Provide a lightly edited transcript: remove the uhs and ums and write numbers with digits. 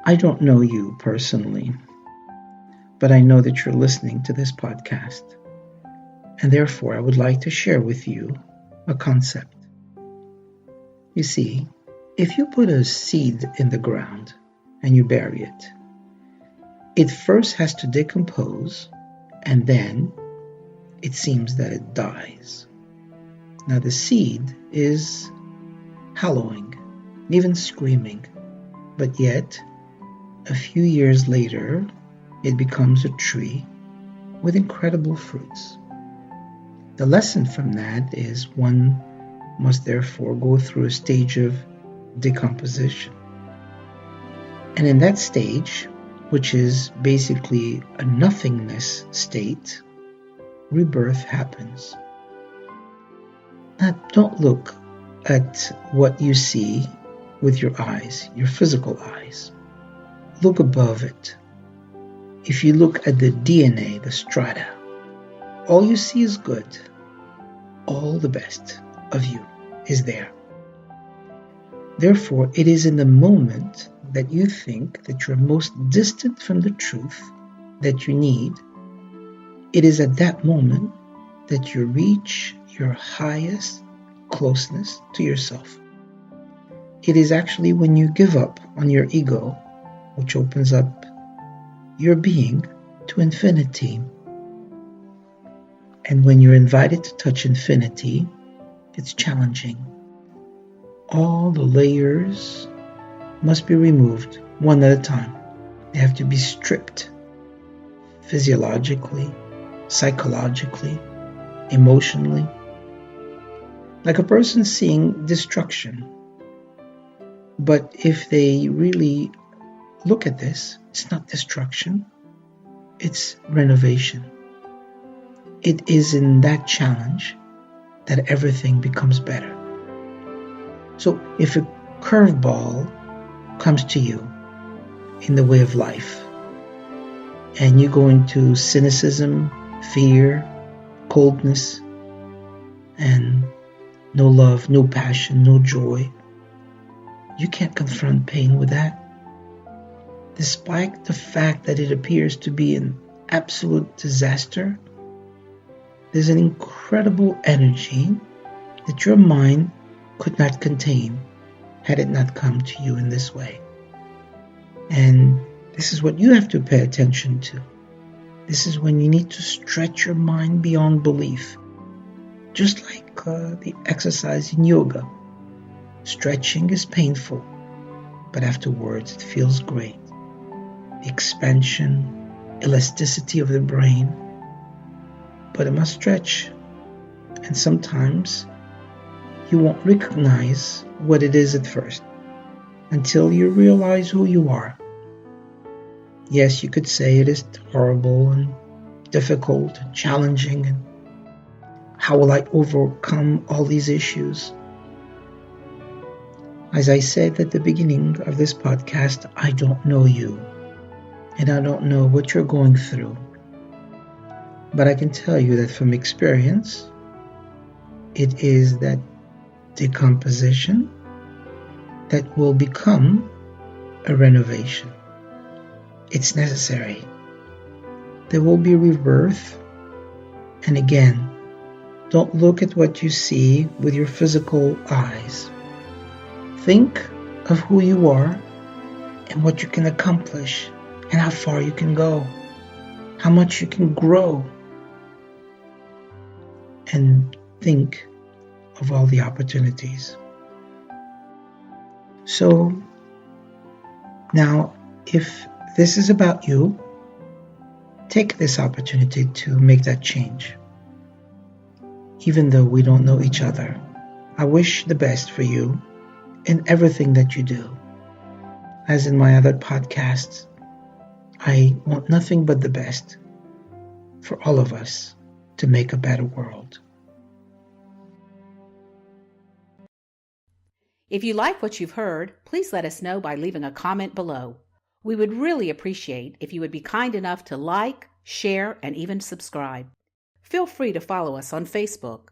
I don't know you personally, but I know that you're listening to this podcast, and therefore I would like to share with you a concept. You see, if you put a seed in the ground and you bury it, it first has to decompose, and then it seems that it dies. Now the seed is hallowing, even screaming, but yet a few years later it becomes a tree with incredible fruits. The lesson from that is one must therefore go through a stage of decomposition. And in that stage, which is basically a nothingness state, rebirth happens. Now, don't look at what you see with your eyes, your physical eyes. Look above it. If you look at the DNA, the strata, all you see is good. All the best of you is there. Therefore, it is in the moment that you think that you're most distant from the truth that you need. It is at that moment that you reach your highest closeness to yourself. It is actually when you give up on your ego, which opens up your being to infinity. And when you're invited to touch infinity, it's challenging. All the layers must be removed one at a time. They have to be stripped physiologically, psychologically, emotionally. Like a person seeing destruction. But if they really look at this, it's not destruction, it's renovation. It is in that challenge that everything becomes better. So if a curveball comes to you in the way of life, and you go into cynicism, fear, coldness, and no love, no passion, no joy, you can't confront pain with that. Despite the fact that it appears to be an absolute disaster, there's an incredible energy that your mind could not contain had it not come to you in this way. And this is what you have to pay attention to. This is when you need to stretch your mind beyond belief. Just like the exercise in yoga. Stretching is painful, but afterwards it feels great. The expansion, elasticity of the brain. But it must stretch. And sometimes you won't recognize what it is at first until you realize who you are. Yes, you could say it is horrible and difficult and challenging, and how will I overcome all these issues? As I said at the beginning of this podcast, I don't know you, and I don't know what you're going through. But I can tell you that from experience, it is that decomposition that will become a renovation. It's necessary. There will be rebirth. And again, don't look at what you see with your physical eyes. Think of who you are and what you can accomplish and how far you can go, how much you can grow. And think of all the opportunities. So now, if this is about you, take this opportunity to make that change. Even though we don't know each other, I wish the best for you in everything that you do. As in my other podcasts, I want nothing but the best for all of us to make a better world. If you like what you've heard, please let us know by leaving a comment below. We would really appreciate if you would be kind enough to like, share, and even subscribe. Feel free to follow us on Facebook.